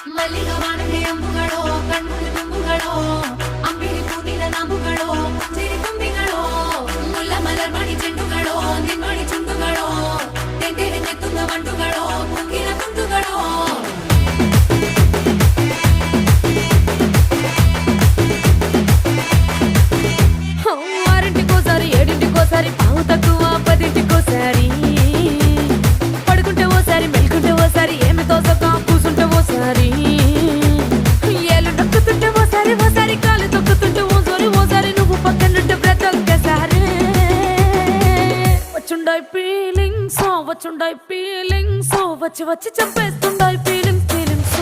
ಮಲ್ಲಿಗ ವಾಣಕ್ಕೆ ಅಂಬುಗಳೋ ಕಣ್ಣು ತುಂಬುಗಳೋ ಅಂಬಿರಿ ಪೂನಿನ ನಂಬುಗಳೋ ಸಿರಿ ತುಂಬಿಗಳೋ ಮುಲ್ಲ ಮಲರ್ ಮಣಿ ಚೆಂಡುಗಳೋ ನಿನ್ಮಣಿ ಚುಂಡುಗಳೋ ತೆಂಟೆರೆ ನೆತ್ತುಂಗ ಮಂಡುಗಳೋ ಕುಂಗಿನ ಕುಂಟುಗಳೋ ఆరింటికోసారి ఏడింటికోసారి పావు తక్కువ పదింటికోసారి పడుకుంటే ఓసారి మెలుకుంటే ఓసారి ఏమి తోసక కూసుంటే ఓసారి ఏళ్ళు నొక్కుతుంటే ఓసారి ఓసారి కాలు తొక్కుతుంటే ఓసారి ఓసారి నువ్వు పక్కనుంటే బ్రతొక్కసారి వచ్చుండాయి ఫీలింగ్స్ వచ్చుండాయి ఫీలింగ్స్ వచ్చి వచ్చి చంపేస్తుండాయి ఫీలింగ్స్ ఫీలింగ్స్